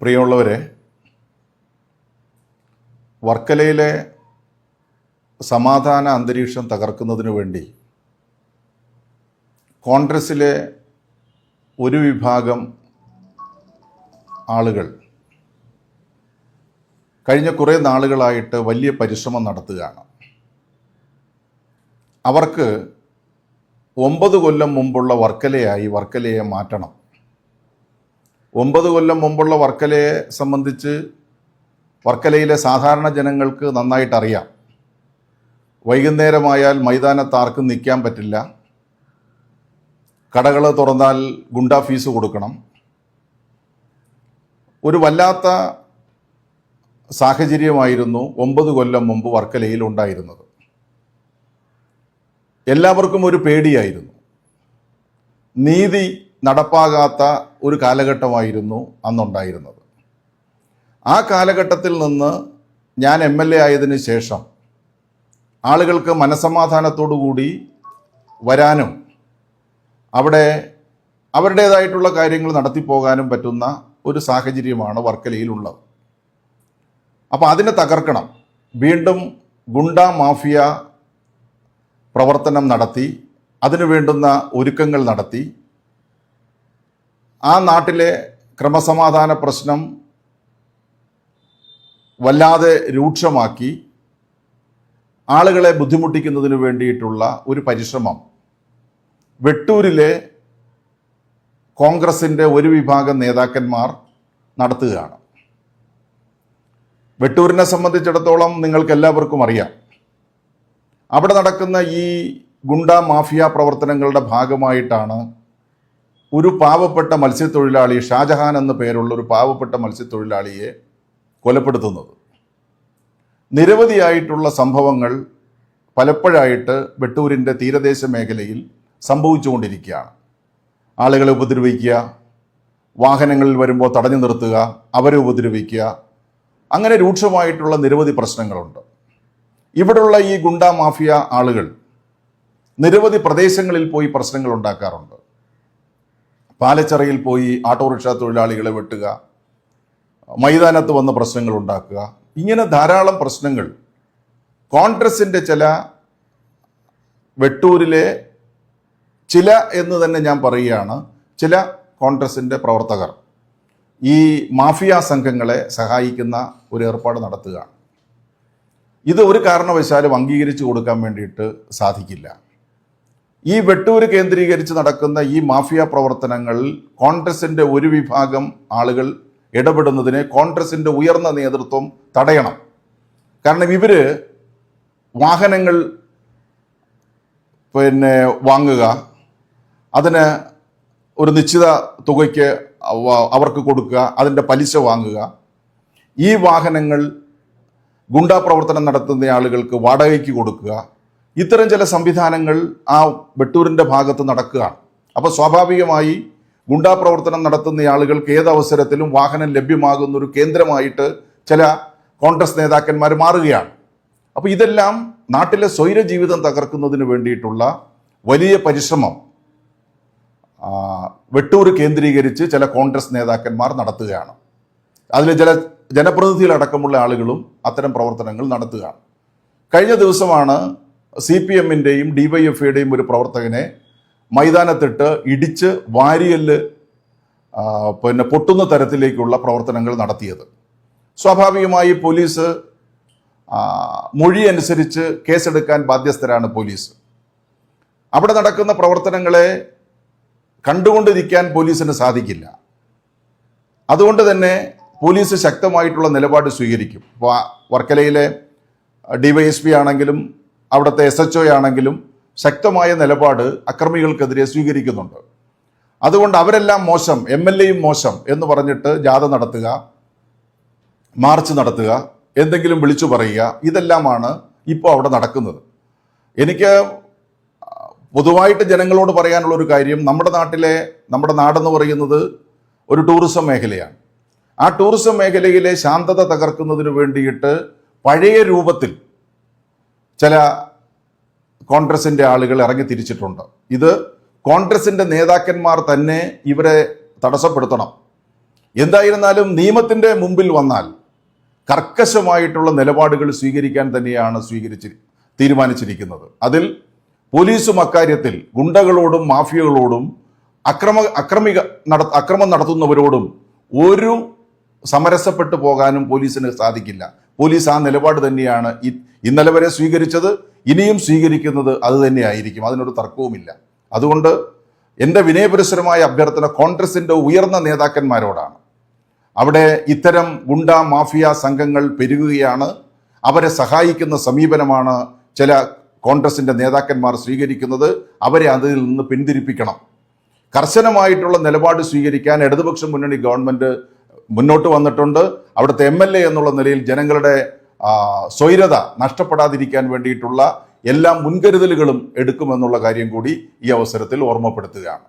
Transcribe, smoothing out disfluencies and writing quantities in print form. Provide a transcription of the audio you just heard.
പ്രിയമുള്ളവരെ, വർക്കലയിലെ സമാധാന അന്തരീക്ഷം തകർക്കുന്നതിന് വേണ്ടി കോൺഗ്രസ്സിലെ ഒരു വിഭാഗം ആളുകൾ കഴിഞ്ഞ കുറേ നാളുകളായിട്ട് വലിയ പരിശ്രമം നടത്തുകയാണ്. അവർക്ക് 9 കൊല്ലം മുമ്പുള്ള വർക്കലയെ മാറ്റണം. 9 കൊല്ലം മുമ്പുള്ള വർക്കലയെ സംബന്ധിച്ച് വർക്കലയിലെ സാധാരണ ജനങ്ങൾക്ക് നന്നായിട്ടറിയാം. വൈകുന്നേരമായാൽ മൈതാനത്ത് ആർക്കും നിൽക്കാൻ പറ്റില്ല. കടകൾ തുറന്നാൽ ഗുണ്ടാ ഫീസ് കൊടുക്കണം. ഒരു വല്ലാത്ത സാഹചര്യമായിരുന്നു 9 കൊല്ലം മുമ്പ് വർക്കലയിൽ ഉണ്ടായിരുന്നത്. എല്ലാവർക്കും ഒരു പേടിയായിരുന്നു. നീതി നടപ്പാകാത്ത ഒരു കാലഘട്ടമായിരുന്നു അന്നുണ്ടായിരുന്നത്. ആ കാലഘട്ടത്തിൽ നിന്ന് ഞാൻ MLA ആയതിനു ശേഷം ആളുകൾക്ക് മനസ്സമാധാനത്തോടു കൂടി വരാനും അവിടെ അവരുടേതായിട്ടുള്ള കാര്യങ്ങൾ നടത്തിപ്പോകാനും പറ്റുന്ന ഒരു സാഹചര്യമാണ് വർക്കലയിലുള്ളത്. അപ്പോൾ അതിനെ തകർക്കണം. വീണ്ടും ഗുണ്ടാ മാഫിയ പ്രവർത്തനം നടത്തി അതിനു വേണ്ടുന്ന ഒരുക്കങ്ങൾ നടത്തി ആ നാട്ടിലെ ക്രമസമാധാന പ്രശ്നം വല്ലാതെ രൂക്ഷമാക്കി ആളുകളെ ബുദ്ധിമുട്ടിക്കുന്നതിന് വേണ്ടിയിട്ടുള്ള ഒരു പരിശ്രമം വെട്ടൂരിലെ കോൺഗ്രസിൻ്റെ ഒരു വിഭാഗം നേതാക്കന്മാർ നടത്തുകയാണ്. വെട്ടൂരിനെ സംബന്ധിച്ചിടത്തോളം നിങ്ങൾക്കെല്ലാവർക്കും അറിയാം. അവിടെ നടക്കുന്ന ഈ ഗുണ്ടാ മാഫിയ പ്രവർത്തനങ്ങളുടെ ഭാഗമായിട്ടാണ് ഒരു പാവപ്പെട്ട മത്സ്യത്തൊഴിലാളി, ഷാജഹാൻ എന്ന പേരുള്ള ഒരു പാവപ്പെട്ട മത്സ്യത്തൊഴിലാളിയെ കൊലപ്പെടുത്തുന്നത്. നിരവധിയായിട്ടുള്ള സംഭവങ്ങൾ പലപ്പോഴായിട്ട് വെട്ടൂരിൻ്റെ തീരദേശ മേഖലയിൽ സംഭവിച്ചുകൊണ്ടിരിക്കുകയാണ്. ആളുകളെ ഉപദ്രവിക്കുക, വാഹനങ്ങളിൽ വരുമ്പോൾ തടഞ്ഞു നിർത്തുക, അവരെ ഉപദ്രവിക്കുക, അങ്ങനെ രൂക്ഷമായിട്ടുള്ള നിരവധി പ്രശ്നങ്ങളുണ്ട്. ഇവിടെയുള്ള ഈ ഗുണ്ടാ മാഫിയ ആളുകൾ നിരവധി പ്രദേശങ്ങളിൽ പോയി പ്രശ്നങ്ങൾ ഉണ്ടാക്കാറുണ്ട്. പാലച്ചിറയിൽ പോയി ഓട്ടോറിക്ഷ തൊഴിലാളികളെ വെട്ടുക, മൈതാനത്ത് വന്ന് പ്രശ്നങ്ങൾ ഉണ്ടാക്കുക, ഇങ്ങനെ ധാരാളം പ്രശ്നങ്ങൾ കോൺഗ്രസിൻ്റെ വെട്ടൂരിലെ ചില എന്ന് തന്നെ ഞാൻ പറയുകയാണ്, ചില കോൺഗ്രസിൻ്റെ പ്രവർത്തകർ ഈ മാഫിയ സംഘങ്ങളെ സഹായിക്കുന്ന ഒരു ഏർപ്പാട് നടത്തുകയാണ്. ഇത് ഒരു കാരണവശാലും അംഗീകരിച്ചു കൊടുക്കാൻ വേണ്ടിയിട്ട് സാധിക്കില്ല. ഈ വെട്ടൂര് കേന്ദ്രീകരിച്ച് നടക്കുന്ന ഈ മാഫിയ പ്രവർത്തനങ്ങളിൽ കോൺഗ്രസിൻ്റെ ഒരു വിഭാഗം ആളുകൾ ഇടപെടുന്നതിനെ കോൺഗ്രസിൻ്റെ ഉയർന്ന നേതൃത്വം തടയണം. കാരണം ഇവർ വാഹനങ്ങൾ വാങ്ങുക, അതിന് ഒരു നിശ്ചിത തുകയ്ക്ക് അവർക്ക് കൊടുക്കുക, അതിൻ്റെ പലിശ വാങ്ങുക, ഈ വാഹനങ്ങൾ ഗുണ്ടാ പ്രവർത്തനം നടത്തുന്ന ആളുകൾക്ക് വാടകയ്ക്ക് കൊടുക്കുക, ഇത്തരം ചില സംവിധാനങ്ങൾ ആ വെട്ടൂരിൻ്റെ ഭാഗത്ത് നടക്കുകയാണ്. അപ്പോൾ സ്വാഭാവികമായി ഗുണ്ടാ പ്രവർത്തനം നടത്തുന്ന ആളുകൾക്ക് ഏതവസരത്തിലും വാഹനം ലഭ്യമാകുന്ന ഒരു കേന്ദ്രമായിട്ട് ചില കോൺഗ്രസ് നേതാക്കന്മാർ മാറുകയാണ്. അപ്പോൾ ഇതെല്ലാം നാട്ടിലെ സ്വൈര ജീവിതം തകർക്കുന്നതിന് വേണ്ടിയിട്ടുള്ള വലിയ പരിശ്രമം വെട്ടൂർ കേന്ദ്രീകരിച്ച് ചില കോൺഗ്രസ് നേതാക്കന്മാർ നടത്തുകയാണ്. അതിൽ ചില ജനപ്രതിനിധികളടക്കമുള്ള ആളുകളും അത്തരം പ്രവർത്തനങ്ങൾ നടത്തുകയാണ്. കഴിഞ്ഞ ദിവസമാണ് CPMൻ്റെയും DYFIയുടെയും ഒരു പ്രവർത്തകനെ മൈതാനത്തിട്ട് ഇടിച്ച് വാരിയല് പൊട്ടുന്ന തരത്തിലേക്കുള്ള പ്രവർത്തനങ്ങൾ നടത്തിയത്. സ്വാഭാവികമായി പോലീസ് മൊഴി അനുസരിച്ച് കേസെടുക്കാൻ ബാധ്യസ്ഥരാണ് പോലീസ്. അവിടെ നടക്കുന്ന പ്രവർത്തനങ്ങളെ കണ്ടുകൊണ്ടിരിക്കാൻ പോലീസിന് സാധിക്കില്ല. അതുകൊണ്ട് തന്നെ പോലീസ് ശക്തമായിട്ടുള്ള നിലപാട് സ്വീകരിക്കും. ഇപ്പോൾ വർക്കലയിലെ DYSP ആണെങ്കിലും അവിടുത്തെ SHO ആണെങ്കിലും ശക്തമായ നിലപാട് അക്രമികൾക്കെതിരെ സ്വീകരിക്കുന്നുണ്ട്. അതുകൊണ്ട് അവരെല്ലാം മോശം, MLAയും മോശം എന്ന് പറഞ്ഞിട്ട് ജാഥ നടത്തുക, മാർച്ച് നടത്തുക, എന്തെങ്കിലും വിളിച്ചു പറയുക, ഇതെല്ലാമാണ് ഇപ്പോൾ അവിടെ നടക്കുന്നത്. എനിക്ക് പൊതുവായിട്ട് ജനങ്ങളോട് പറയാനുള്ളൊരു കാര്യം, നമ്മുടെ നാടെന്ന് പറയുന്നത് ഒരു ടൂറിസം മേഖലയാണ്. ആ ടൂറിസം മേഖലയിലെ ശാന്തത തകർക്കുന്നതിന് വേണ്ടിയിട്ട് പഴയ രൂപത്തിൽ ചില കോൺഗ്രസിൻ്റെ ആളുകൾ ഇറങ്ങി തിരിച്ചിട്ടുണ്ട്. ഇത് കോൺഗ്രസിൻ്റെ നേതാക്കന്മാർ തന്നെ ഇവരെ തടസ്സപ്പെടുത്തണം. എന്തായിരുന്നാലും നിയമത്തിൻ്റെ മുമ്പിൽ വന്നാൽ കർക്കശമായിട്ടുള്ള നിലപാടുകൾ സ്വീകരിക്കാൻ തന്നെയാണ് തീരുമാനിച്ചിരിക്കുന്നത്. അതിൽ പോലീസും അക്കാര്യത്തിൽ ഗുണ്ടകളോടും മാഫിയകളോടും അക്രമം നടത്തുന്നവരോടും ഒരു സമരസപ്പെട്ടു പോകാനും പോലീസിന് സാധിക്കില്ല. പോലീസ് ആ നിലപാട് തന്നെയാണ് ഇന്നലെ വരെ സ്വീകരിച്ചത്, ഇനിയും സ്വീകരിക്കുന്നത് അത് തന്നെയായിരിക്കും. അതിനൊരു തർക്കവുമില്ല. അതുകൊണ്ട് എൻ്റെ വിനയപുരസ്സരമായ അഭ്യർത്ഥന കോൺഗ്രസിൻ്റെ ഉയർന്ന നേതാക്കന്മാരോടാണ്. അവിടെ ഇത്തരം ഗുണ്ട മാഫിയ സംഘങ്ങൾ പെരുകുകയാണ്. അവരെ സഹായിക്കുന്ന സമീപനമാണ് ചില കോൺഗ്രസിൻ്റെ നേതാക്കന്മാർ സ്വീകരിക്കുന്നത്. അവരെ അതിൽ നിന്ന് പിന്തിരിപ്പിക്കണം. കർശനമായിട്ടുള്ള നിലപാട് സ്വീകരിക്കാൻ ഇടതുപക്ഷ മുന്നണി ഗവൺമെൻറ് മുന്നോട്ട് വന്നിട്ടുണ്ട്. അവിടുത്തെ MLA എന്നുള്ള നിലയിൽ ജനങ്ങളുടെ സ്വൈരത നഷ്ടപ്പെടാതിരിക്കാൻ വേണ്ടിയിട്ടുള്ള എല്ലാ മുൻകരുതലുകളും എടുക്കുമെന്നുള്ള കാര്യം കൂടി ഈ അവസരത്തിൽ ഓർമ്മപ്പെടുത്തുകയാണ്.